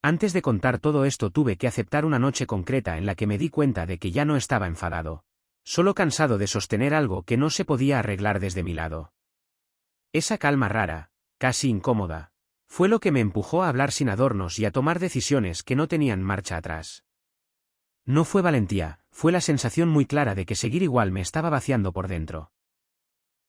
Antes de contar todo esto tuve que aceptar una noche concreta en la que me di cuenta de que ya no estaba enfadado. Solo cansado de sostener algo que no se podía arreglar desde mi lado. Esa calma rara, casi incómoda, fue lo que me empujó a hablar sin adornos y a tomar decisiones que no tenían marcha atrás. No fue valentía, fue la sensación muy clara de que seguir igual me estaba vaciando por dentro.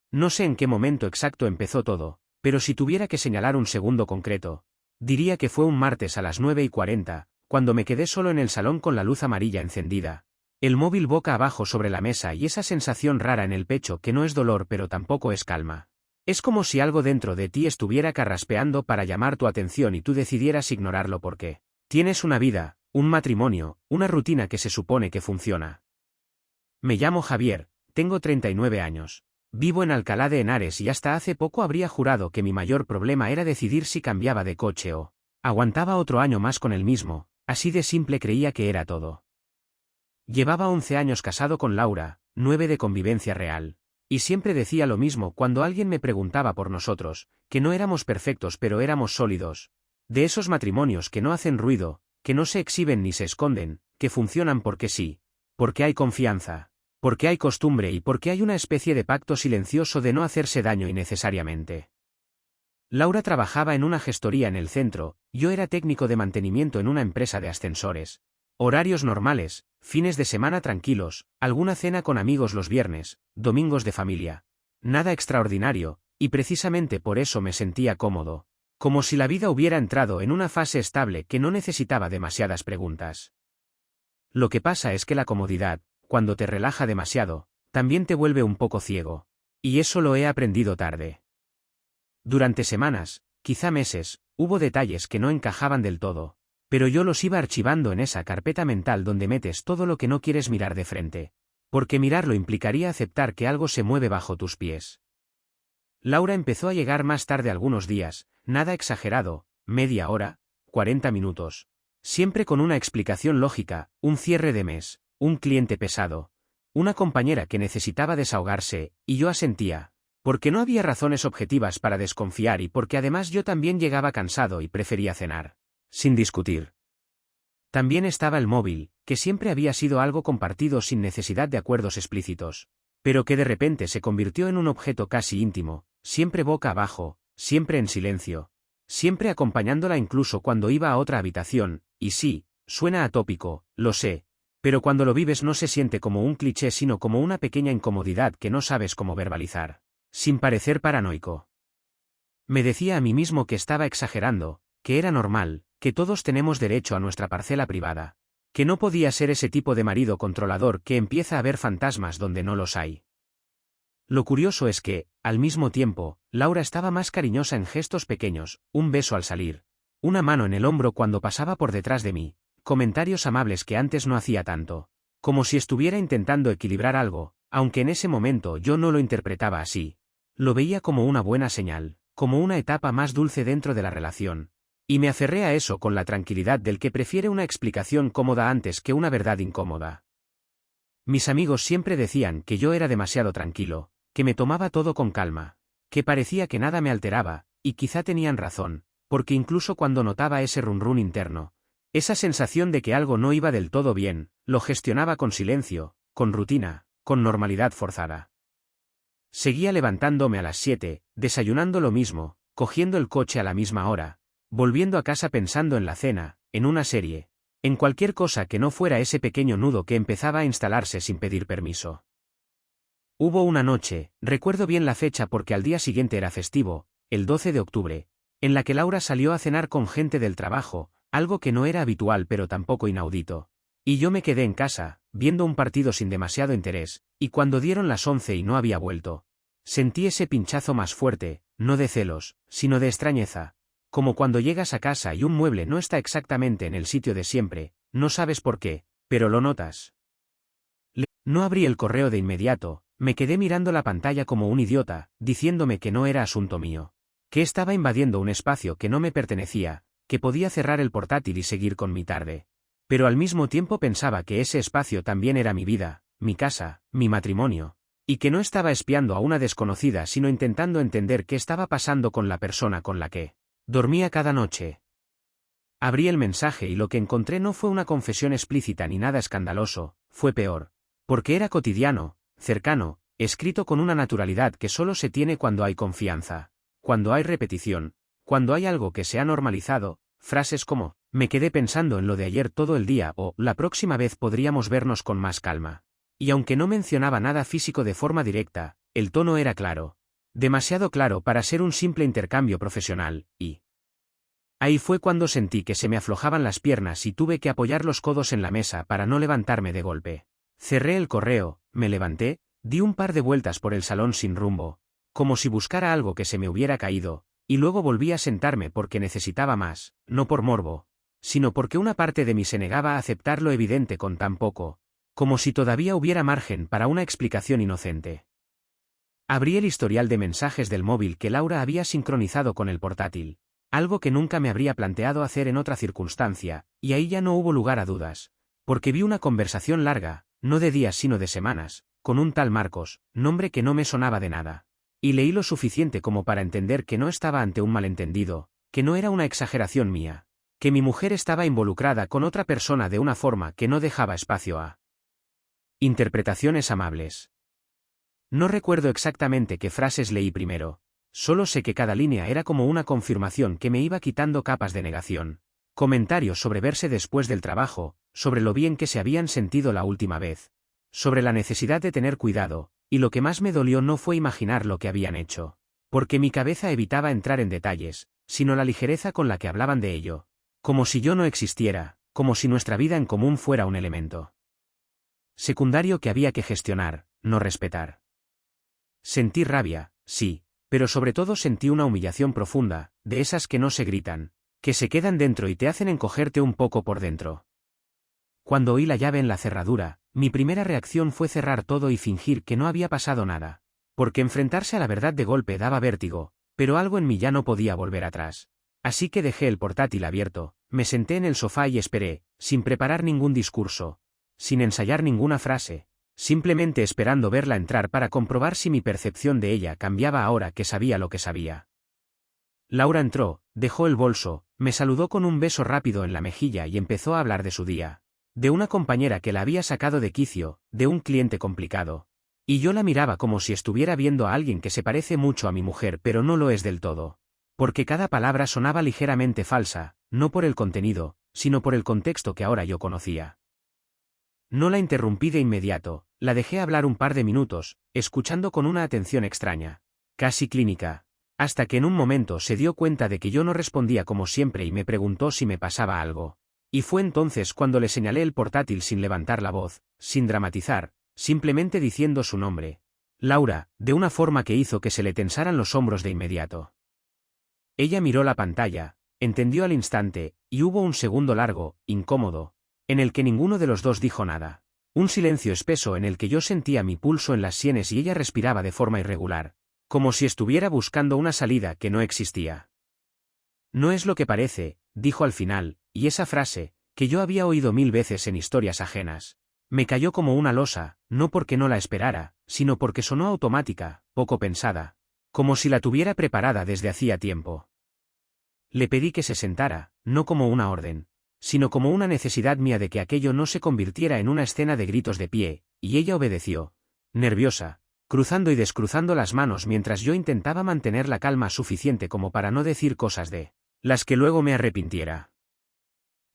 No sé en qué momento exacto empezó todo, pero si tuviera que señalar un segundo concreto, diría que fue un martes a las 9:40, cuando me quedé solo en el salón con la luz amarilla encendida, el móvil boca abajo sobre la mesa y esa sensación rara en el pecho que no es dolor pero tampoco es calma. Es como si algo dentro de ti estuviera carraspeando para llamar tu atención y tú decidieras ignorarlo porque tienes una vida, un matrimonio, una rutina que se supone que funciona. Me llamo Javier, tengo 39 años. Vivo en Alcalá de Henares y hasta hace poco habría jurado que mi mayor problema era decidir si cambiaba de coche o aguantaba otro año más con el mismo, así de simple creía que era todo. Llevaba 11 años casado con Laura, 9 de convivencia real. Y siempre decía lo mismo cuando alguien me preguntaba por nosotros, que no éramos perfectos pero éramos sólidos. De esos matrimonios que no hacen ruido, que no se exhiben ni se esconden, que funcionan porque sí, porque hay confianza, porque hay costumbre y porque hay una especie de pacto silencioso de no hacerse daño innecesariamente. Laura trabajaba en una gestoría en el centro, yo era técnico de mantenimiento en una empresa de ascensores. Horarios normales, fines de semana tranquilos, alguna cena con amigos los viernes, domingos de familia. Nada extraordinario, y precisamente por eso me sentía cómodo. Como si la vida hubiera entrado en una fase estable que no necesitaba demasiadas preguntas. Lo que pasa es que la comodidad, cuando te relaja demasiado, también te vuelve un poco ciego. Y eso lo he aprendido tarde. Durante semanas, quizá meses, hubo detalles que no encajaban del todo. Pero yo los iba archivando en esa carpeta mental donde metes todo lo que no quieres mirar de frente. Porque mirarlo implicaría aceptar que algo se mueve bajo tus pies. Laura empezó a llegar más tarde algunos días, nada exagerado, media hora, 40 minutos. Siempre con una explicación lógica, un cierre de mes, un cliente pesado, una compañera que necesitaba desahogarse, y yo asentía, porque no había razones objetivas para desconfiar y porque además yo también llegaba cansado y prefería cenar. Sin discutir. También estaba el móvil, que siempre había sido algo compartido sin necesidad de acuerdos explícitos, pero que de repente se convirtió en un objeto casi íntimo, siempre boca abajo, siempre en silencio, siempre acompañándola incluso cuando iba a otra habitación, y sí, suena atópico, lo sé, pero cuando lo vives no se siente como un cliché sino como una pequeña incomodidad que no sabes cómo verbalizar, sin parecer paranoico. Me decía a mí mismo que estaba exagerando, que era normal, que todos tenemos derecho a nuestra parcela privada, que no podía ser ese tipo de marido controlador que empieza a ver fantasmas donde no los hay. Lo curioso es que, al mismo tiempo, Laura estaba más cariñosa en gestos pequeños, un beso al salir, una mano en el hombro cuando pasaba por detrás de mí, comentarios amables que antes no hacía tanto, como si estuviera intentando equilibrar algo, aunque en ese momento yo no lo interpretaba así. Lo veía como una buena señal, como una etapa más dulce dentro de la relación. Y me aferré a eso con la tranquilidad del que prefiere una explicación cómoda antes que una verdad incómoda. Mis amigos siempre decían que yo era demasiado tranquilo, que me tomaba todo con calma, que parecía que nada me alteraba, y quizá tenían razón, porque incluso cuando notaba ese run interno, esa sensación de que algo no iba del todo bien, lo gestionaba con silencio, con rutina, con normalidad forzada. Seguía levantándome a las 7, desayunando lo mismo, cogiendo el coche a la misma hora, volviendo a casa pensando en la cena, en una serie, en cualquier cosa que no fuera ese pequeño nudo que empezaba a instalarse sin pedir permiso. Hubo una noche, recuerdo bien la fecha porque al día siguiente era festivo, el 12 de octubre, en la que Laura salió a cenar con gente del trabajo, algo que no era habitual pero tampoco inaudito. Y yo me quedé en casa, viendo un partido sin demasiado interés, y cuando dieron las 11 y no había vuelto, sentí ese pinchazo más fuerte, no de celos, sino de extrañeza. Como cuando llegas a casa y un mueble no está exactamente en el sitio de siempre, no sabes por qué, pero lo notas. No abrí el correo de inmediato, me quedé mirando la pantalla como un idiota, diciéndome que no era asunto mío, que estaba invadiendo un espacio que no me pertenecía, que podía cerrar el portátil y seguir con mi tarde. Pero al mismo tiempo pensaba que ese espacio también era mi vida, mi casa, mi matrimonio, y que no estaba espiando a una desconocida sino intentando entender qué estaba pasando con la persona con la que dormía cada noche. Abrí el mensaje y lo que encontré no fue una confesión explícita ni nada escandaloso, fue peor. Porque era cotidiano, cercano, escrito con una naturalidad que solo se tiene cuando hay confianza, cuando hay repetición, cuando hay algo que se ha normalizado, frases como, me quedé pensando en lo de ayer todo el día o, la próxima vez podríamos vernos con más calma. Y aunque no mencionaba nada físico de forma directa, el tono era claro. Demasiado claro para ser un simple intercambio profesional, y ahí fue cuando sentí que se me aflojaban las piernas y tuve que apoyar los codos en la mesa para no levantarme de golpe. Cerré el correo, me levanté, di un par de vueltas por el salón sin rumbo, como si buscara algo que se me hubiera caído, y luego volví a sentarme porque necesitaba más, no por morbo, sino porque una parte de mí se negaba a aceptar lo evidente con tan poco, como si todavía hubiera margen para una explicación inocente. Abrí el historial de mensajes del móvil que Laura había sincronizado con el portátil, algo que nunca me habría planteado hacer en otra circunstancia, y ahí ya no hubo lugar a dudas, porque vi una conversación larga, no de días sino de semanas, con un tal Marcos, nombre que no me sonaba de nada. Y leí lo suficiente como para entender que no estaba ante un malentendido, que no era una exageración mía, que mi mujer estaba involucrada con otra persona de una forma que no dejaba espacio a interpretaciones amables. No recuerdo exactamente qué frases leí primero, solo sé que cada línea era como una confirmación que me iba quitando capas de negación. Comentarios sobre verse después del trabajo, sobre lo bien que se habían sentido la última vez, sobre la necesidad de tener cuidado, y lo que más me dolió no fue imaginar lo que habían hecho, porque mi cabeza evitaba entrar en detalles, sino la ligereza con la que hablaban de ello, como si yo no existiera, como si nuestra vida en común fuera un elemento secundario que había que gestionar, no respetar. Sentí rabia, sí, pero sobre todo sentí una humillación profunda, de esas que no se gritan, que se quedan dentro y te hacen encogerte un poco por dentro. Cuando oí la llave en la cerradura, mi primera reacción fue cerrar todo y fingir que no había pasado nada, porque enfrentarse a la verdad de golpe daba vértigo, pero algo en mí ya no podía volver atrás. Así que dejé el portátil abierto, me senté en el sofá y esperé, sin preparar ningún discurso, sin ensayar ninguna frase, simplemente esperando verla entrar para comprobar si mi percepción de ella cambiaba ahora que sabía lo que sabía. Laura entró, dejó el bolso, me saludó con un beso rápido en la mejilla y empezó a hablar de su día, de una compañera que la había sacado de quicio, de un cliente complicado. Y yo la miraba como si estuviera viendo a alguien que se parece mucho a mi mujer pero no lo es del todo. Porque cada palabra sonaba ligeramente falsa, no por el contenido, sino por el contexto que ahora yo conocía. No la interrumpí de inmediato, la dejé hablar un par de minutos, escuchando con una atención extraña, casi clínica, hasta que en un momento se dio cuenta de que yo no respondía como siempre y me preguntó si me pasaba algo. Y fue entonces cuando le señalé el portátil sin levantar la voz, sin dramatizar, simplemente diciendo su nombre, Laura, de una forma que hizo que se le tensaran los hombros de inmediato. Ella miró la pantalla, entendió al instante, y hubo un segundo largo, incómodo, en el que ninguno de los dos dijo nada. Un silencio espeso en el que yo sentía mi pulso en las sienes y ella respiraba de forma irregular, como si estuviera buscando una salida que no existía. No es lo que parece, dijo al final, y esa frase, que yo había oído 1000 veces en historias ajenas, me cayó como una losa, no porque no la esperara, sino porque sonó automática, poco pensada, como si la tuviera preparada desde hacía tiempo. Le pedí que se sentara, no como una orden, sino como una necesidad mía de que aquello no se convirtiera en una escena de gritos de pie, y ella obedeció, nerviosa, cruzando y descruzando las manos mientras yo intentaba mantener la calma suficiente como para no decir cosas de las que luego me arrepintiera.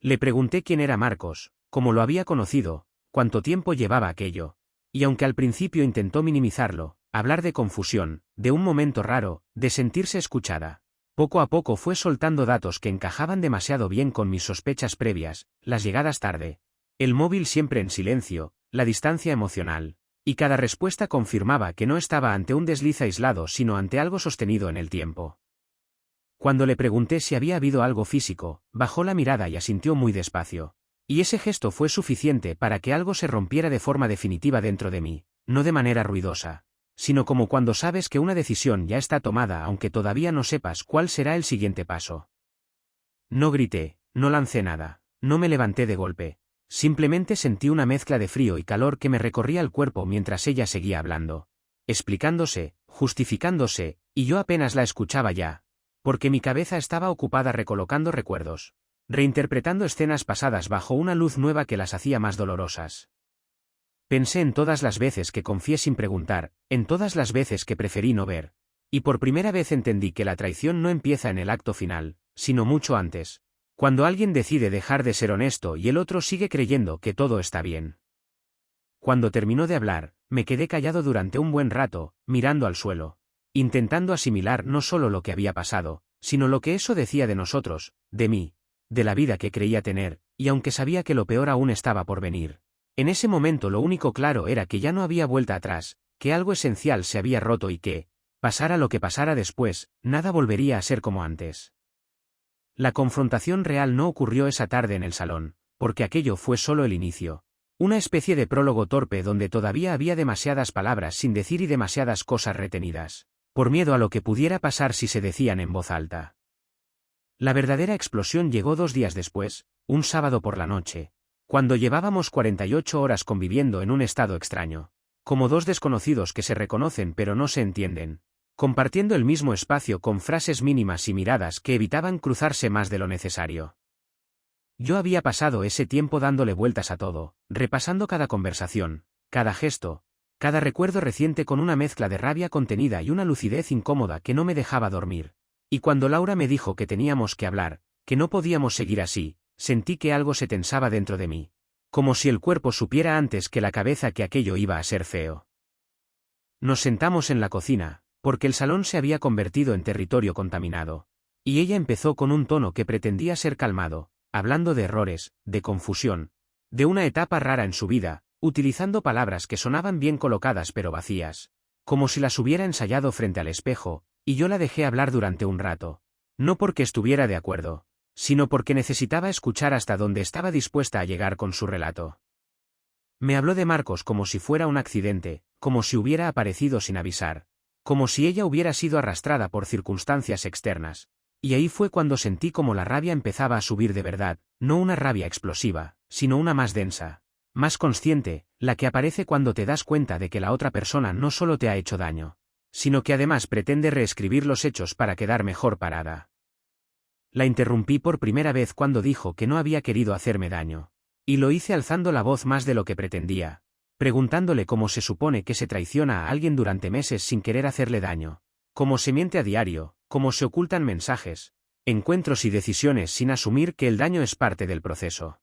Le pregunté quién era Marcos, cómo lo había conocido, cuánto tiempo llevaba aquello, y aunque al principio intentó minimizarlo, hablar de confusión, de un momento raro, de sentirse escuchada, poco a poco fue soltando datos que encajaban demasiado bien con mis sospechas previas, las llegadas tarde, el móvil siempre en silencio, la distancia emocional, y cada respuesta confirmaba que no estaba ante un desliz aislado sino ante algo sostenido en el tiempo. Cuando le pregunté si había habido algo físico, bajó la mirada y asintió muy despacio. Y ese gesto fue suficiente para que algo se rompiera de forma definitiva dentro de mí, no de manera ruidosa, sino como cuando sabes que una decisión ya está tomada aunque todavía no sepas cuál será el siguiente paso. No grité, no lancé nada, no me levanté de golpe, simplemente sentí una mezcla de frío y calor que me recorría el cuerpo mientras ella seguía hablando, explicándose, justificándose, y yo apenas la escuchaba ya, porque mi cabeza estaba ocupada recolocando recuerdos, reinterpretando escenas pasadas bajo una luz nueva que las hacía más dolorosas. Pensé en todas las veces que confié sin preguntar, en todas las veces que preferí no ver. Y por primera vez entendí que la traición no empieza en el acto final, sino mucho antes, cuando alguien decide dejar de ser honesto y el otro sigue creyendo que todo está bien. Cuando terminó de hablar, me quedé callado durante un buen rato, mirando al suelo, intentando asimilar no solo lo que había pasado, sino lo que eso decía de nosotros, de mí, de la vida que creía tener, y aunque sabía que lo peor aún estaba por venir. En ese momento lo único claro era que ya no había vuelta atrás, que algo esencial se había roto y que, pasara lo que pasara después, nada volvería a ser como antes. La confrontación real no ocurrió esa tarde en el salón, porque aquello fue solo el inicio. Una especie de prólogo torpe donde todavía había demasiadas palabras sin decir y demasiadas cosas retenidas, por miedo a lo que pudiera pasar si se decían en voz alta. La verdadera explosión llegó 2 días después, un sábado por la noche, cuando llevábamos 48 horas conviviendo en un estado extraño, como dos desconocidos que se reconocen pero no se entienden, compartiendo el mismo espacio con frases mínimas y miradas que evitaban cruzarse más de lo necesario. Yo había pasado ese tiempo dándole vueltas a todo, repasando cada conversación, cada gesto, cada recuerdo reciente con una mezcla de rabia contenida y una lucidez incómoda que no me dejaba dormir. Y cuando Laura me dijo que teníamos que hablar, que no podíamos seguir así, sentí que algo se tensaba dentro de mí, como si el cuerpo supiera antes que la cabeza que aquello iba a ser feo. Nos sentamos en la cocina, porque el salón se había convertido en territorio contaminado, y ella empezó con un tono que pretendía ser calmado, hablando de errores, de confusión, de una etapa rara en su vida, utilizando palabras que sonaban bien colocadas pero vacías, como si las hubiera ensayado frente al espejo, y yo la dejé hablar durante un rato, no porque estuviera de acuerdo, sino porque necesitaba escuchar hasta dónde estaba dispuesta a llegar con su relato. Me habló de Marcos como si fuera un accidente, como si hubiera aparecido sin avisar, como si ella hubiera sido arrastrada por circunstancias externas, y ahí fue cuando sentí como la rabia empezaba a subir de verdad, no una rabia explosiva, sino una más densa, más consciente, la que aparece cuando te das cuenta de que la otra persona no solo te ha hecho daño, sino que además pretende reescribir los hechos para quedar mejor parada. La interrumpí por primera vez cuando dijo que no había querido hacerme daño, y lo hice alzando la voz más de lo que pretendía, preguntándole cómo se supone que se traiciona a alguien durante meses sin querer hacerle daño, cómo se miente a diario, cómo se ocultan mensajes, encuentros y decisiones sin asumir que el daño es parte del proceso.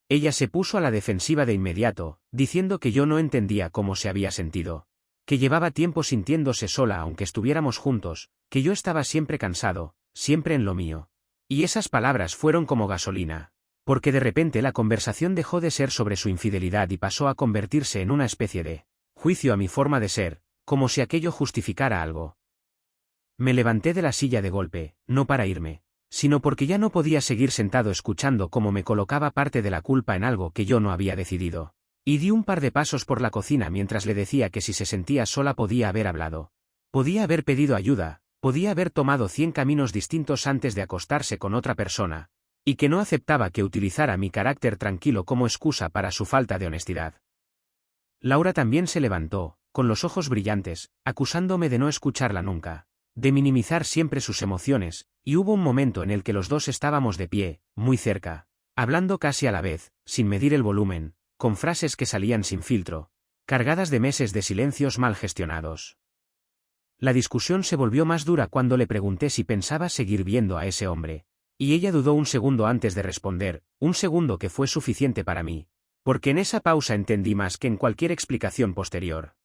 Ella se puso a la defensiva de inmediato, diciendo que yo no entendía cómo se había sentido, que llevaba tiempo sintiéndose sola aunque estuviéramos juntos, que yo estaba siempre cansado, siempre en lo mío. Y esas palabras fueron como gasolina, porque de repente la conversación dejó de ser sobre su infidelidad y pasó a convertirse en una especie de juicio a mi forma de ser, como si aquello justificara algo. Me levanté de la silla de golpe, no para irme, sino porque ya no podía seguir sentado escuchando cómo me colocaba parte de la culpa en algo que yo no había decidido. Y di un par de pasos por la cocina mientras le decía que si se sentía sola podía haber hablado. Podía haber pedido ayuda, podía haber tomado 100 caminos distintos antes de acostarse con otra persona, y que no aceptaba que utilizara mi carácter tranquilo como excusa para su falta de honestidad. Laura también se levantó, con los ojos brillantes, acusándome de no escucharla nunca, de minimizar siempre sus emociones, y hubo un momento en el que los dos estábamos de pie, muy cerca, hablando casi a la vez, sin medir el volumen, con frases que salían sin filtro, cargadas de meses de silencios mal gestionados. La discusión se volvió más dura cuando le pregunté si pensaba seguir viendo a ese hombre, y ella dudó un segundo antes de responder, un segundo que fue suficiente para mí, porque en esa pausa entendí más que en cualquier explicación posterior.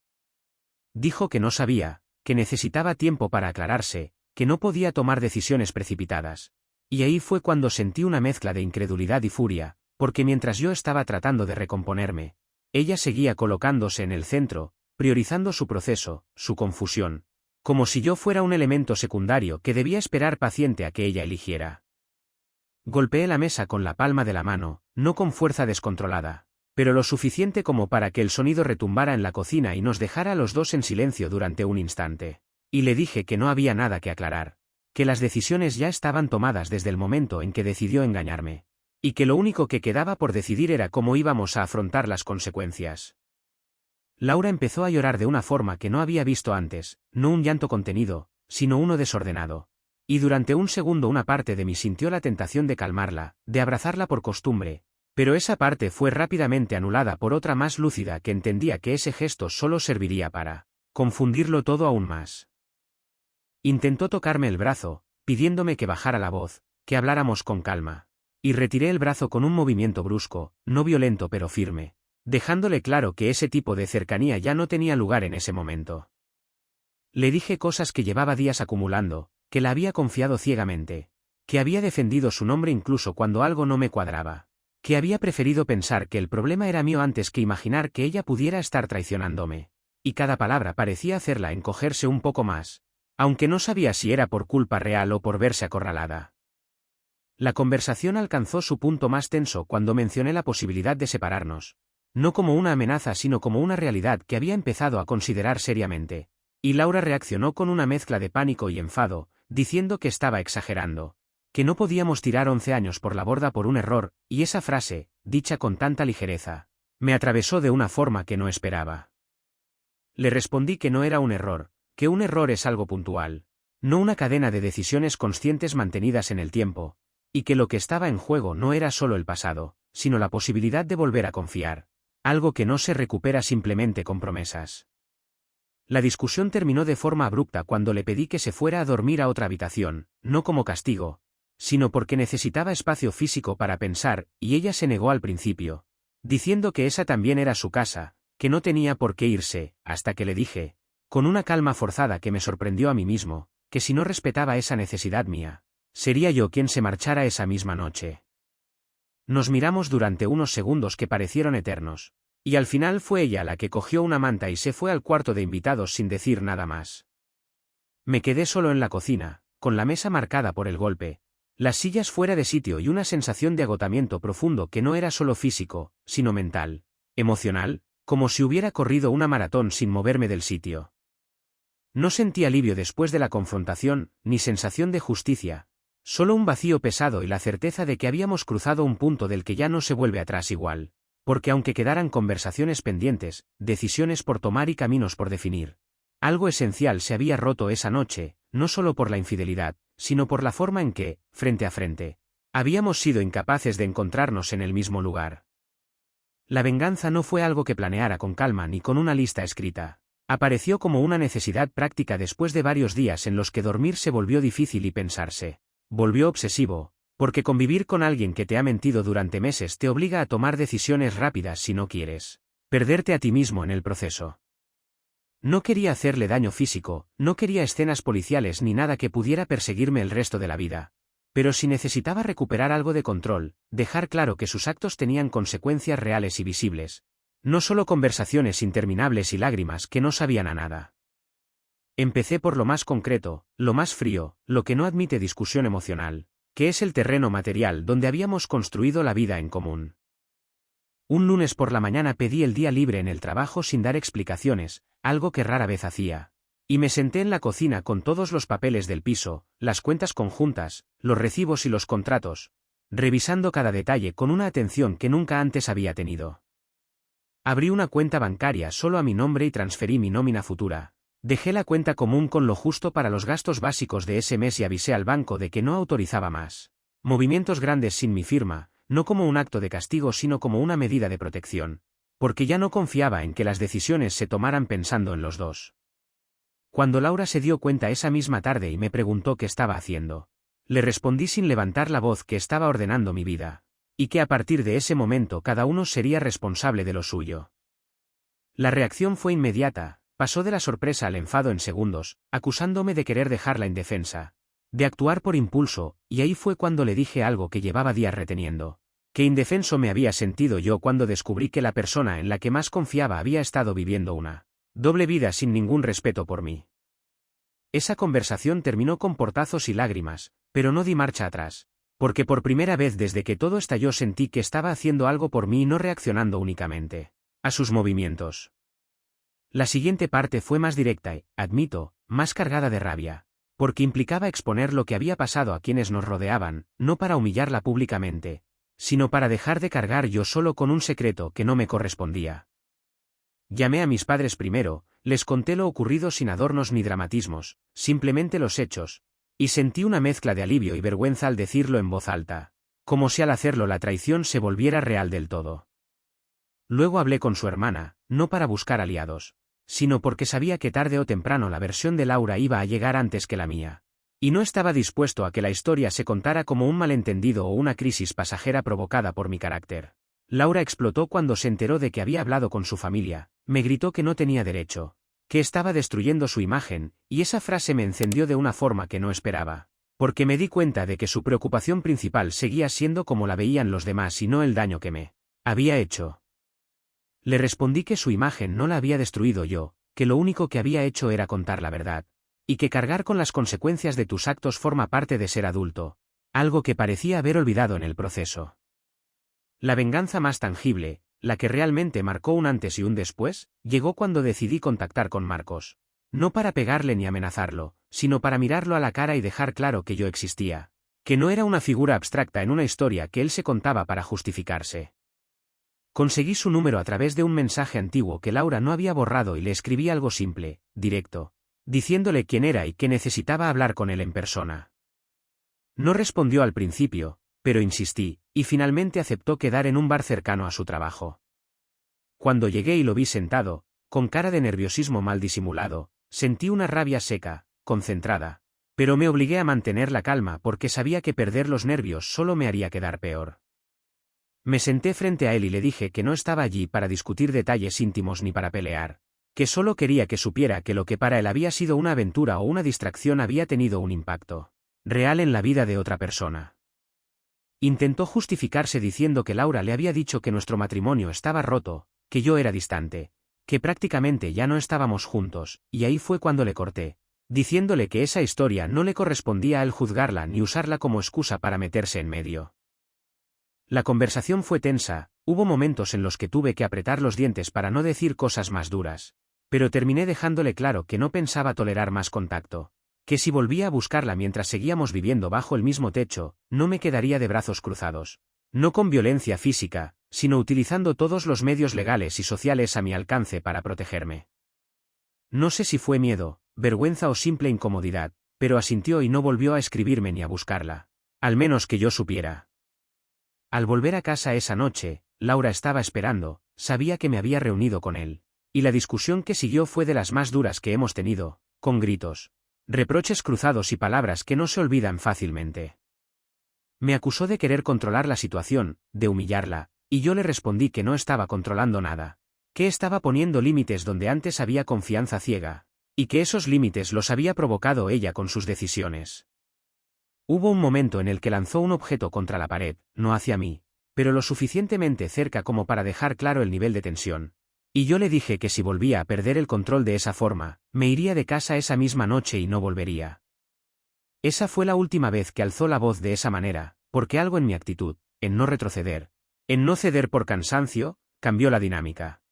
Dijo que no sabía, que necesitaba tiempo para aclararse, que no podía tomar decisiones precipitadas, y ahí fue cuando sentí una mezcla de incredulidad y furia, porque mientras yo estaba tratando de recomponerme, ella seguía colocándose en el centro, priorizando su proceso, su confusión, como si yo fuera un elemento secundario que debía esperar paciente a que ella eligiera. Golpeé la mesa con la palma de la mano, no con fuerza descontrolada, pero lo suficiente como para que el sonido retumbara en la cocina y nos dejara a los dos en silencio durante un instante. Y le dije que no había nada que aclarar, que las decisiones ya estaban tomadas desde el momento en que decidió engañarme, y que lo único que quedaba por decidir era cómo íbamos a afrontar las consecuencias. Laura empezó a llorar de una forma que no había visto antes, no un llanto contenido, sino uno desordenado, Y durante un segundo una parte de mí sintió la tentación de calmarla, de abrazarla por costumbre, pero esa parte fue rápidamente anulada por otra más lúcida que entendía que ese gesto solo serviría para confundirlo todo aún más. Intentó tocarme el brazo, pidiéndome que bajara la voz, que habláramos con calma. Y retiré el brazo con un movimiento brusco, no violento pero firme, dejándole claro que ese tipo de cercanía ya no tenía lugar en ese momento. Le dije cosas que llevaba días acumulando, que la había confiado ciegamente, que había defendido su nombre incluso cuando algo no me cuadraba, que había preferido pensar que el problema era mío antes que imaginar que ella pudiera estar traicionándome, y cada palabra parecía hacerla encogerse un poco más, aunque no sabía si era por culpa real o por verse acorralada. La conversación alcanzó su punto más tenso cuando mencioné la posibilidad de separarnos, no como una amenaza sino como una realidad que había empezado a considerar seriamente, y Laura reaccionó con una mezcla de pánico y enfado, diciendo que estaba exagerando, que no podíamos tirar 11 años por la borda por un error, y esa frase, dicha con tanta ligereza, me atravesó de una forma que no esperaba. Le respondí que no era un error, que un error es algo puntual, no una cadena de decisiones conscientes mantenidas en el tiempo, y que lo que estaba en juego no era solo el pasado, sino la posibilidad de volver a confiar, algo que no se recupera simplemente con promesas. La discusión terminó de forma abrupta cuando le pedí que se fuera a dormir a otra habitación, no como castigo, sino porque necesitaba espacio físico para pensar, y ella se negó al principio, diciendo que esa también era su casa, que no tenía por qué irse, hasta que le dije, con una calma forzada que me sorprendió a mí mismo, que si no respetaba esa necesidad mía, sería yo quien se marchara esa misma noche. Nos miramos durante unos segundos que parecieron eternos, y al final fue ella la que cogió una manta y se fue al cuarto de invitados sin decir nada más. Me quedé solo en la cocina, con la mesa marcada por el golpe, las sillas fuera de sitio y una sensación de agotamiento profundo que no era solo físico, sino mental, emocional, como si hubiera corrido una maratón sin moverme del sitio. No sentí alivio después de la confrontación, ni sensación de justicia, solo un vacío pesado y la certeza de que habíamos cruzado un punto del que ya no se vuelve atrás igual, porque aunque quedaran conversaciones pendientes, decisiones por tomar y caminos por definir, algo esencial se había roto esa noche, no solo por la infidelidad, sino por la forma en que, frente a frente, habíamos sido incapaces de encontrarnos en el mismo lugar. La venganza no fue algo que planeara con calma ni con una lista escrita. Apareció como una necesidad práctica después de varios días en los que dormir se volvió difícil y pensarse volvió obsesivo, porque convivir con alguien que te ha mentido durante meses te obliga a tomar decisiones rápidas si no quieres perderte a ti mismo en el proceso. No quería hacerle daño físico, no quería escenas policiales ni nada que pudiera perseguirme el resto de la vida. Pero si necesitaba recuperar algo de control, dejar claro que sus actos tenían consecuencias reales y visibles, no solo conversaciones interminables y lágrimas que no sabían a nada. Empecé por lo más concreto, lo más frío, lo que no admite discusión emocional, que es el terreno material donde habíamos construido la vida en común. Un lunes por la mañana pedí el día libre en el trabajo sin dar explicaciones, algo que rara vez hacía. Y me senté en la cocina con todos los papeles del piso, las cuentas conjuntas, los recibos y los contratos, revisando cada detalle con una atención que nunca antes había tenido. Abrí una cuenta bancaria solo a mi nombre y transferí mi nómina futura. Dejé la cuenta común con lo justo para los gastos básicos de ese mes y avisé al banco de que no autorizaba más movimientos grandes sin mi firma, no como un acto de castigo sino como una medida de protección, porque ya no confiaba en que las decisiones se tomaran pensando en los dos. Cuando Laura se dio cuenta esa misma tarde y me preguntó qué estaba haciendo, le respondí sin levantar la voz que estaba ordenando mi vida, y que a partir de ese momento cada uno sería responsable de lo suyo. La reacción fue inmediata, pasó de la sorpresa al enfado en segundos, acusándome de querer dejarla indefensa, de actuar por impulso, y ahí fue cuando le dije algo que llevaba días reteniendo, que indefenso me había sentido yo cuando descubrí que la persona en la que más confiaba había estado viviendo una doble vida sin ningún respeto por mí. Esa conversación terminó con portazos y lágrimas, pero no di marcha atrás, porque por primera vez desde que todo estalló sentí que estaba haciendo algo por mí y no reaccionando únicamente a sus movimientos. La siguiente parte fue más directa y, admito, más cargada de rabia, porque implicaba exponer lo que había pasado a quienes nos rodeaban, no para humillarla públicamente, sino para dejar de cargar yo solo con un secreto que no me correspondía. Llamé a mis padres primero, les conté lo ocurrido sin adornos ni dramatismos, simplemente los hechos, Y sentí una mezcla de alivio y vergüenza al decirlo en voz alta, como si al hacerlo la traición se volviera real del todo. Luego hablé con su hermana, no para buscar aliados, sino porque sabía que tarde o temprano la versión de Laura iba a llegar antes que la mía. Y no estaba dispuesto a que la historia se contara como un malentendido o una crisis pasajera provocada por mi carácter. Laura explotó cuando se enteró de que había hablado con su familia, me gritó que no tenía derecho, que estaba destruyendo su imagen, y esa frase me encendió de una forma que no esperaba, porque me di cuenta de que su preocupación principal seguía siendo como la veían los demás y no el daño que me había hecho. Le respondí que su imagen no la había destruido yo, que lo único que había hecho era contar la verdad, y que cargar con las consecuencias de tus actos forma parte de ser adulto, algo que parecía haber olvidado en el proceso. La venganza más tangible, la que realmente marcó un antes y un después, llegó cuando decidí contactar con Marcos. No para pegarle ni amenazarlo, sino para mirarlo a la cara y dejar claro que yo existía, que no era una figura abstracta en una historia que él se contaba para justificarse. Conseguí su número a través de un mensaje antiguo que Laura no había borrado y le escribí algo simple, directo, diciéndole quién era y que necesitaba hablar con él en persona. No respondió al principio, pero insistí, y finalmente aceptó quedar en un bar cercano a su trabajo. Cuando llegué y lo vi sentado, con cara de nerviosismo mal disimulado, sentí una rabia seca, concentrada, pero me obligué a mantener la calma porque sabía que perder los nervios solo me haría quedar peor. Me senté frente a él y le dije que no estaba allí para discutir detalles íntimos ni para pelear, que solo quería que supiera que lo que para él había sido una aventura o una distracción había tenido un impacto real en la vida de otra persona. Intentó justificarse diciendo que Laura le había dicho que nuestro matrimonio estaba roto, que yo era distante, que prácticamente ya no estábamos juntos, y ahí fue cuando le corté, diciéndole que esa historia no le correspondía a él juzgarla ni usarla como excusa para meterse en medio. La conversación fue tensa, hubo momentos en los que tuve que apretar los dientes para no decir cosas más duras, pero terminé dejándole claro que no pensaba tolerar más contacto, que si volvía a buscarla mientras seguíamos viviendo bajo el mismo techo, no me quedaría de brazos cruzados, no con violencia física, sino utilizando todos los medios legales y sociales a mi alcance para protegerme. No sé si fue miedo, vergüenza o simple incomodidad, pero asintió y no volvió a escribirme ni a buscarla, al menos que yo supiera. Al volver a casa esa noche, Laura estaba esperando, sabía que me había reunido con él, y la discusión que siguió fue de las más duras que hemos tenido, con gritos, reproches cruzados y palabras que no se olvidan fácilmente. Me acusó de querer controlar la situación, de humillarla, y yo le respondí que no estaba controlando nada, que estaba poniendo límites donde antes había confianza ciega, y que esos límites los había provocado ella con sus decisiones. Hubo un momento en el que lanzó un objeto contra la pared, no hacia mí, pero lo suficientemente cerca como para dejar claro el nivel de tensión. Y yo le dije que si volvía a perder el control de esa forma, me iría de casa esa misma noche y no volvería. Esa fue la última vez que alzó la voz de esa manera, porque algo en mi actitud, en no retroceder, en no ceder por cansancio, cambió la dinámica.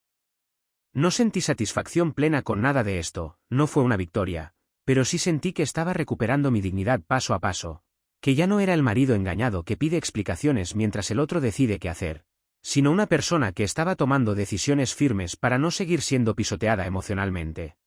No sentí satisfacción plena con nada de esto, no fue una victoria, pero sí sentí que estaba recuperando mi dignidad paso a paso, que ya no era el marido engañado que pide explicaciones mientras el otro decide qué hacer, sino una persona que estaba tomando decisiones firmes para no seguir siendo pisoteada emocionalmente.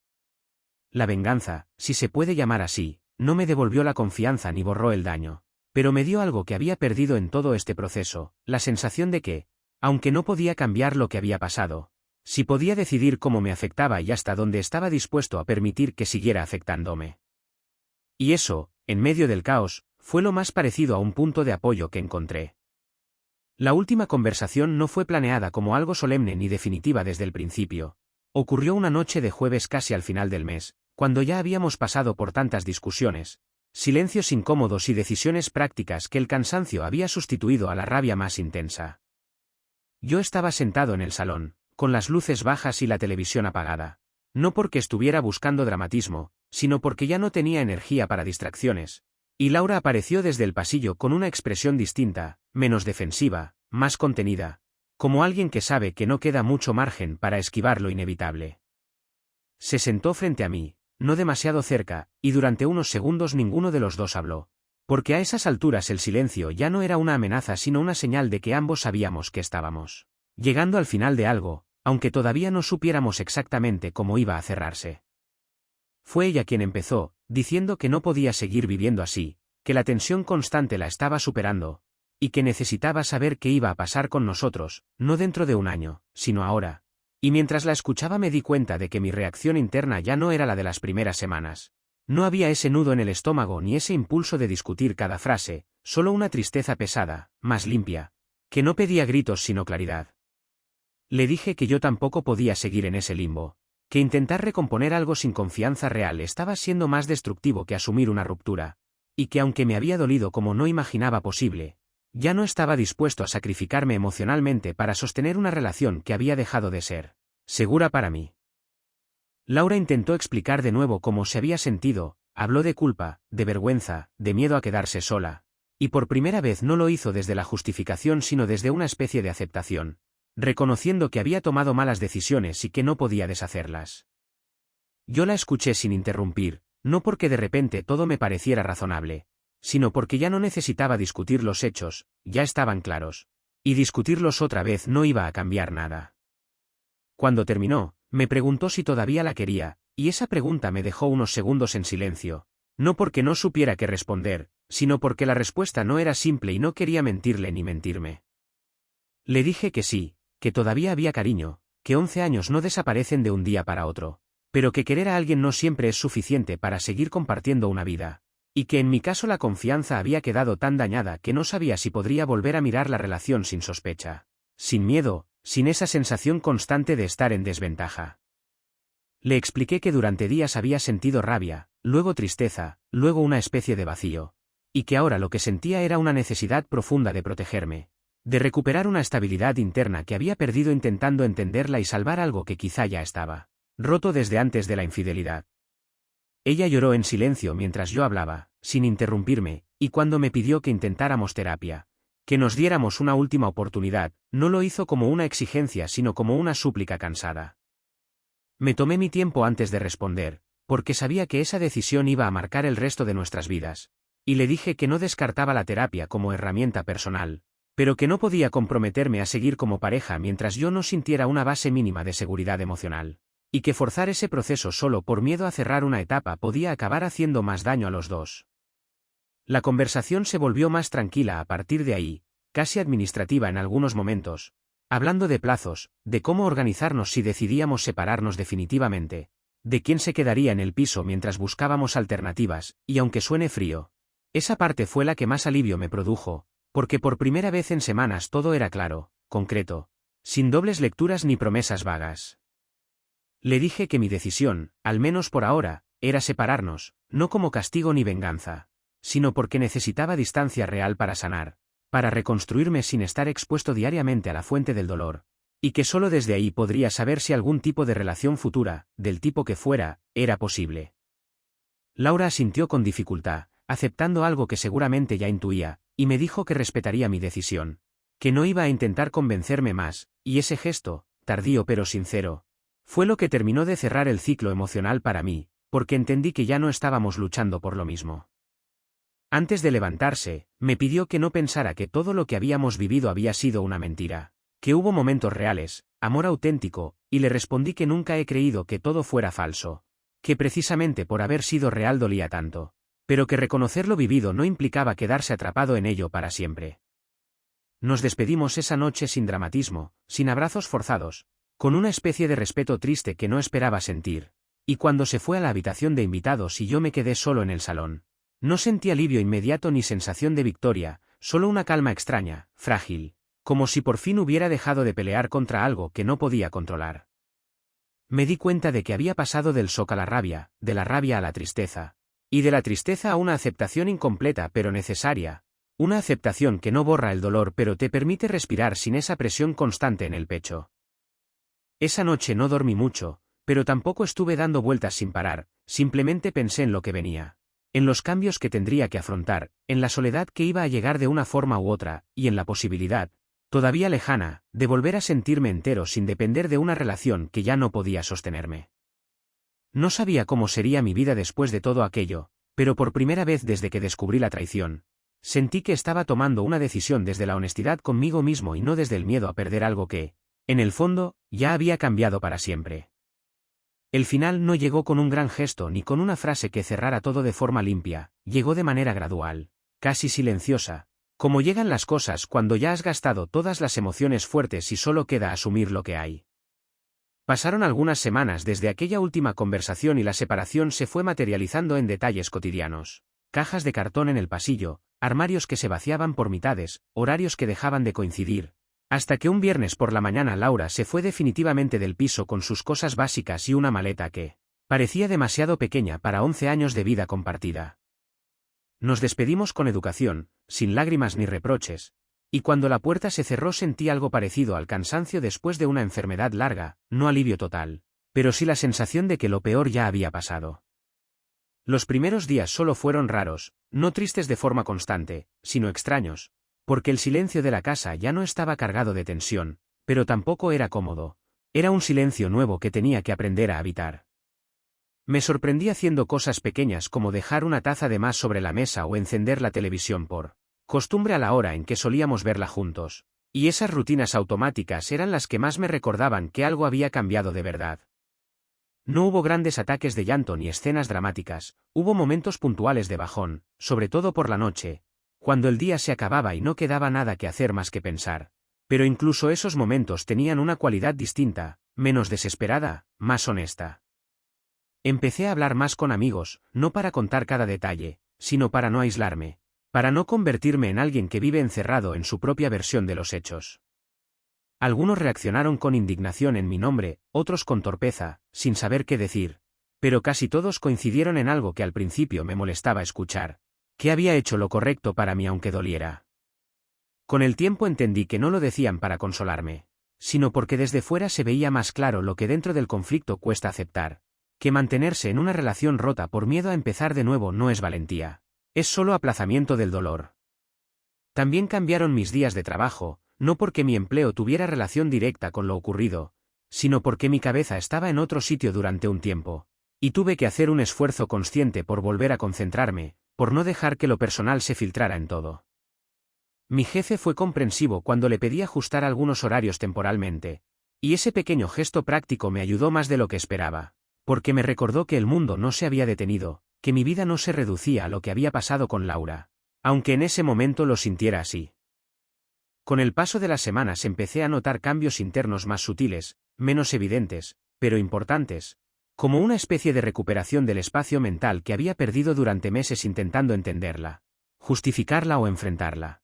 La venganza, si se puede llamar así, no me devolvió la confianza ni borró el daño, pero me dio algo que había perdido en todo este proceso, la sensación de que, aunque no podía cambiar lo que había pasado, sí podía decidir cómo me afectaba y hasta dónde estaba dispuesto a permitir que siguiera afectándome. Y eso, en medio del caos, fue lo más parecido a un punto de apoyo que encontré. La última conversación no fue planeada como algo solemne ni definitiva desde el principio. Ocurrió una noche de jueves casi al final del mes, cuando ya habíamos pasado por tantas discusiones, silencios incómodos y decisiones prácticas que el cansancio había sustituido a la rabia más intensa. Yo estaba sentado en el salón, con las luces bajas y la televisión apagada, no porque estuviera buscando dramatismo, sino porque ya no tenía energía para distracciones. Y Laura apareció desde el pasillo con una expresión distinta, menos defensiva, más contenida, como alguien que sabe que no queda mucho margen para esquivar lo inevitable. Se sentó frente a mí, no demasiado cerca, y durante unos segundos ninguno de los dos habló, porque a esas alturas el silencio ya no era una amenaza sino una señal de que ambos sabíamos que estábamos llegando al final de algo, aunque todavía no supiéramos exactamente cómo iba a cerrarse. Fue ella quien empezó, diciendo que no podía seguir viviendo así, que la tensión constante la estaba superando, y que necesitaba saber qué iba a pasar con nosotros, no dentro de un año, sino ahora. Y mientras la escuchaba me di cuenta de que mi reacción interna ya no era la de las primeras semanas. No había ese nudo en el estómago ni ese impulso de discutir cada frase, solo una tristeza pesada, más limpia, que no pedía gritos sino claridad. Le dije que yo tampoco podía seguir en ese limbo, que intentar recomponer algo sin confianza real estaba siendo más destructivo que asumir una ruptura, y que aunque me había dolido como no imaginaba posible, ya no estaba dispuesto a sacrificarme emocionalmente para sostener una relación que había dejado de ser segura para mí. Laura intentó explicar de nuevo cómo se había sentido, habló de culpa, de vergüenza, de miedo a quedarse sola, y por primera vez no lo hizo desde la justificación sino desde una especie de aceptación, reconociendo que había tomado malas decisiones y que no podía deshacerlas. Yo la escuché sin interrumpir, no porque de repente todo me pareciera razonable, sino porque ya no necesitaba discutir los hechos, ya estaban claros, y discutirlos otra vez no iba a cambiar nada. Cuando terminó, me preguntó si todavía la quería, y esa pregunta me dejó unos segundos en silencio, no porque no supiera qué responder, sino porque la respuesta no era simple y no quería mentirle ni mentirme. Le dije que sí, que todavía había cariño, que 11 años no desaparecen de un día para otro, pero que querer a alguien no siempre es suficiente para seguir compartiendo una vida, y que en mi caso la confianza había quedado tan dañada que no sabía si podría volver a mirar la relación sin sospecha, sin miedo, sin esa sensación constante de estar en desventaja. Le expliqué que durante días había sentido rabia, luego tristeza, luego una especie de vacío, y que ahora lo que sentía era una necesidad profunda de protegerme, de recuperar una estabilidad interna que había perdido intentando entenderla y salvar algo que quizá ya estaba roto desde antes de la infidelidad. Ella lloró en silencio mientras yo hablaba, sin interrumpirme, y cuando me pidió que intentáramos terapia, que nos diéramos una última oportunidad, no lo hizo como una exigencia sino como una súplica cansada. Me tomé mi tiempo antes de responder, porque sabía que esa decisión iba a marcar el resto de nuestras vidas, y le dije que no descartaba la terapia como herramienta personal, pero que no podía comprometerme a seguir como pareja mientras yo no sintiera una base mínima de seguridad emocional, y que forzar ese proceso solo por miedo a cerrar una etapa podía acabar haciendo más daño a los dos. La conversación se volvió más tranquila a partir de ahí, casi administrativa en algunos momentos, hablando de plazos, de cómo organizarnos si decidíamos separarnos definitivamente, de quién se quedaría en el piso mientras buscábamos alternativas, y aunque suene frío, esa parte fue la que más alivio me produjo, porque por primera vez en semanas todo era claro, concreto, sin dobles lecturas ni promesas vagas. Le dije que mi decisión, al menos por ahora, era separarnos, no como castigo ni venganza, sino porque necesitaba distancia real para sanar, para reconstruirme sin estar expuesto diariamente a la fuente del dolor, y que solo desde ahí podría saber si algún tipo de relación futura, del tipo que fuera, era posible. Laura asintió con dificultad, aceptando algo que seguramente ya intuía, y me dijo que respetaría mi decisión, que no iba a intentar convencerme más, y ese gesto, tardío pero sincero, fue lo que terminó de cerrar el ciclo emocional para mí, porque entendí que ya no estábamos luchando por lo mismo. Antes de levantarse, me pidió que no pensara que todo lo que habíamos vivido había sido una mentira, que hubo momentos reales, amor auténtico, y le respondí que nunca he creído que todo fuera falso, que precisamente por haber sido real dolía tanto, pero que reconocer lo vivido no implicaba quedarse atrapado en ello para siempre. Nos despedimos esa noche sin dramatismo, sin abrazos forzados, con una especie de respeto triste que no esperaba sentir, y cuando se fue a la habitación de invitados y yo me quedé solo en el salón, no sentí alivio inmediato ni sensación de victoria, solo una calma extraña, frágil, como si por fin hubiera dejado de pelear contra algo que no podía controlar. Me di cuenta de que había pasado del shock a la rabia, de la rabia a la tristeza, y de la tristeza a una aceptación incompleta pero necesaria, una aceptación que no borra el dolor pero te permite respirar sin esa presión constante en el pecho. Esa noche no dormí mucho, pero tampoco estuve dando vueltas sin parar, simplemente pensé en lo que venía, en los cambios que tendría que afrontar, en la soledad que iba a llegar de una forma u otra, y en la posibilidad, todavía lejana, de volver a sentirme entero sin depender de una relación que ya no podía sostenerme. No sabía cómo sería mi vida después de todo aquello, pero por primera vez desde que descubrí la traición, sentí que estaba tomando una decisión desde la honestidad conmigo mismo y no desde el miedo a perder algo que, en el fondo, ya había cambiado para siempre. El final no llegó con un gran gesto ni con una frase que cerrara todo de forma limpia, llegó de manera gradual, casi silenciosa, como llegan las cosas cuando ya has gastado todas las emociones fuertes y solo queda asumir lo que hay. Pasaron algunas semanas desde aquella última conversación y la separación se fue materializando en detalles cotidianos. Cajas de cartón en el pasillo, armarios que se vaciaban por mitades, horarios que dejaban de coincidir, hasta que un viernes por la mañana Laura se fue definitivamente del piso con sus cosas básicas y una maleta que parecía demasiado pequeña para 11 años de vida compartida. Nos despedimos con educación, sin lágrimas ni reproches, y cuando la puerta se cerró sentí algo parecido al cansancio después de una enfermedad larga, no alivio total, pero sí la sensación de que lo peor ya había pasado. Los primeros días solo fueron raros, no tristes de forma constante, sino extraños, porque el silencio de la casa ya no estaba cargado de tensión, pero tampoco era cómodo. Era un silencio nuevo que tenía que aprender a habitar. Me sorprendí haciendo cosas pequeñas como dejar una taza de más sobre la mesa o encender la televisión por costumbre a la hora en que solíamos verla juntos, y esas rutinas automáticas eran las que más me recordaban que algo había cambiado de verdad. No hubo grandes ataques de llanto ni escenas dramáticas, hubo momentos puntuales de bajón, sobre todo por la noche, cuando el día se acababa y no quedaba nada que hacer más que pensar. Pero incluso esos momentos tenían una cualidad distinta, menos desesperada, más honesta. Empecé a hablar más con amigos, no para contar cada detalle, sino para no aislarme, para no convertirme en alguien que vive encerrado en su propia versión de los hechos. Algunos reaccionaron con indignación en mi nombre, otros con torpeza, sin saber qué decir, pero casi todos coincidieron en algo que al principio me molestaba escuchar, que había hecho lo correcto para mí aunque doliera. Con el tiempo entendí que no lo decían para consolarme, sino porque desde fuera se veía más claro lo que dentro del conflicto cuesta aceptar, que mantenerse en una relación rota por miedo a empezar de nuevo no es valentía, es solo aplazamiento del dolor. También cambiaron mis días de trabajo, no porque mi empleo tuviera relación directa con lo ocurrido, sino porque mi cabeza estaba en otro sitio durante un tiempo, y tuve que hacer un esfuerzo consciente por volver a concentrarme, por no dejar que lo personal se filtrara en todo. Mi jefe fue comprensivo cuando le pedí ajustar algunos horarios temporalmente, y ese pequeño gesto práctico me ayudó más de lo que esperaba, porque me recordó que el mundo no se había detenido, que mi vida no se reducía a lo que había pasado con Laura, aunque en ese momento lo sintiera así. Con el paso de las semanas empecé a notar cambios internos más sutiles, menos evidentes, pero importantes, como una especie de recuperación del espacio mental que había perdido durante meses intentando entenderla, justificarla o enfrentarla.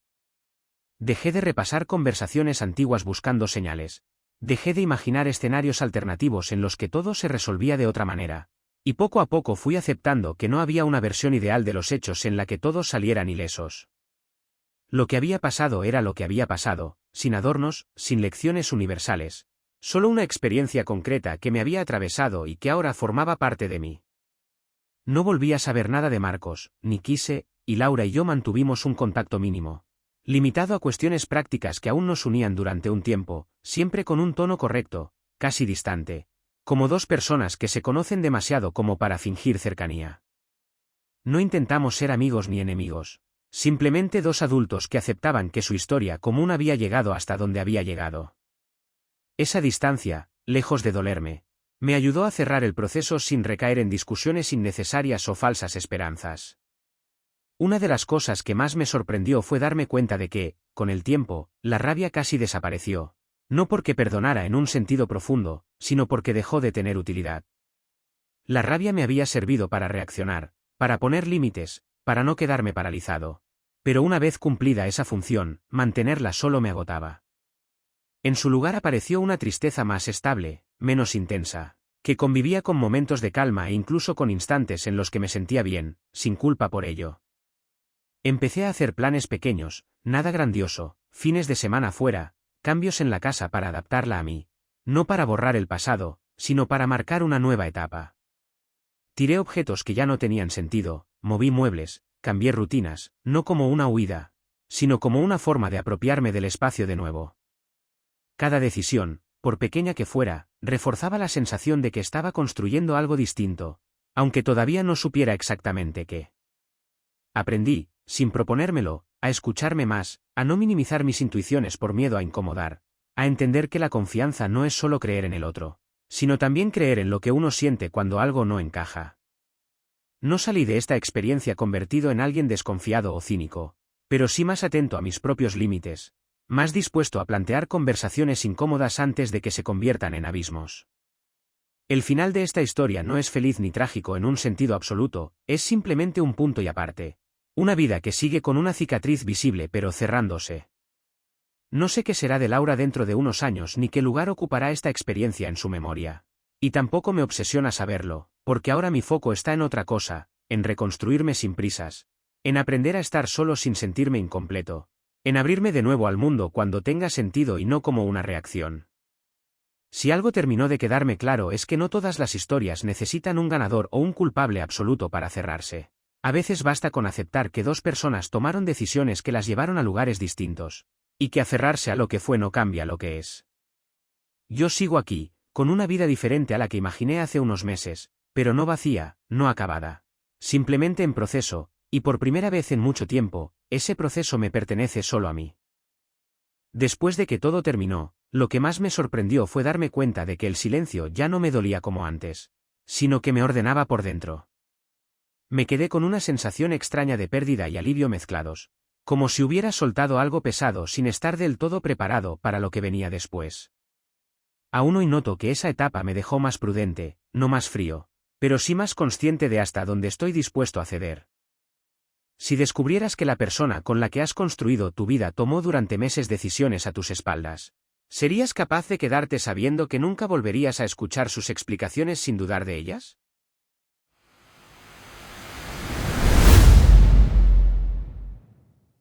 Dejé de repasar conversaciones antiguas buscando señales, dejé de imaginar escenarios alternativos en los que todo se resolvía de otra manera, y poco a poco fui aceptando que no había una versión ideal de los hechos en la que todos salieran ilesos. Lo que había pasado era lo que había pasado, sin adornos, sin lecciones universales, solo una experiencia concreta que me había atravesado y que ahora formaba parte de mí. No volví a saber nada de Marcos, ni quise, y Laura y yo mantuvimos un contacto mínimo, limitado a cuestiones prácticas que aún nos unían durante un tiempo, siempre con un tono correcto, casi distante, como dos personas que se conocen demasiado como para fingir cercanía. No intentamos ser amigos ni enemigos, simplemente dos adultos que aceptaban que su historia común había llegado hasta donde había llegado. Esa distancia, lejos de dolerme, me ayudó a cerrar el proceso sin recaer en discusiones innecesarias o falsas esperanzas. Una de las cosas que más me sorprendió fue darme cuenta de que, con el tiempo, la rabia casi desapareció, no porque perdonara en un sentido profundo, sino porque dejó de tener utilidad. La rabia me había servido para reaccionar, para poner límites, para no quedarme paralizado. Pero una vez cumplida esa función, mantenerla solo me agotaba. En su lugar apareció una tristeza más estable, menos intensa, que convivía con momentos de calma e incluso con instantes en los que me sentía bien, sin culpa por ello. Empecé a hacer planes pequeños, nada grandioso, fines de semana fuera, cambios en la casa para adaptarla a mí, no para borrar el pasado, sino para marcar una nueva etapa. Tiré objetos que ya no tenían sentido, moví muebles, cambié rutinas, no como una huida, sino como una forma de apropiarme del espacio de nuevo. Cada decisión, por pequeña que fuera, reforzaba la sensación de que estaba construyendo algo distinto, aunque todavía no supiera exactamente qué. Aprendí, sin proponérmelo, a escucharme más, a no minimizar mis intuiciones por miedo a incomodar, a entender que la confianza no es solo creer en el otro, sino también creer en lo que uno siente cuando algo no encaja. No salí de esta experiencia convertido en alguien desconfiado o cínico, pero sí más atento a mis propios límites, más dispuesto a plantear conversaciones incómodas antes de que se conviertan en abismos. El final de esta historia no es feliz ni trágico en un sentido absoluto, es simplemente un punto y aparte. Una vida que sigue con una cicatriz visible pero cerrándose. No sé qué será de Laura dentro de unos años ni qué lugar ocupará esta experiencia en su memoria. Y tampoco me obsesiona saberlo, porque ahora mi foco está en otra cosa, en reconstruirme sin prisas, en aprender a estar solo sin sentirme incompleto, en abrirme de nuevo al mundo cuando tenga sentido y no como una reacción. Si algo terminó de quedarme claro es que no todas las historias necesitan un ganador o un culpable absoluto para cerrarse. A veces basta con aceptar que dos personas tomaron decisiones que las llevaron a lugares distintos, y que aferrarse a lo que fue no cambia lo que es. Yo sigo aquí, con una vida diferente a la que imaginé hace unos meses, pero no vacía, no acabada. Simplemente en proceso, y por primera vez en mucho tiempo, ese proceso me pertenece solo a mí. Después de que todo terminó, lo que más me sorprendió fue darme cuenta de que el silencio ya no me dolía como antes, sino que me ordenaba por dentro. Me quedé con una sensación extraña de pérdida y alivio mezclados, como si hubiera soltado algo pesado sin estar del todo preparado para lo que venía después. Aún hoy noto que esa etapa me dejó más prudente, no más frío, pero sí más consciente de hasta dónde estoy dispuesto a ceder. Si descubrieras que la persona con la que has construido tu vida tomó durante meses decisiones a tus espaldas, ¿serías capaz de quedarte sabiendo que nunca volverías a escuchar sus explicaciones sin dudar de ellas?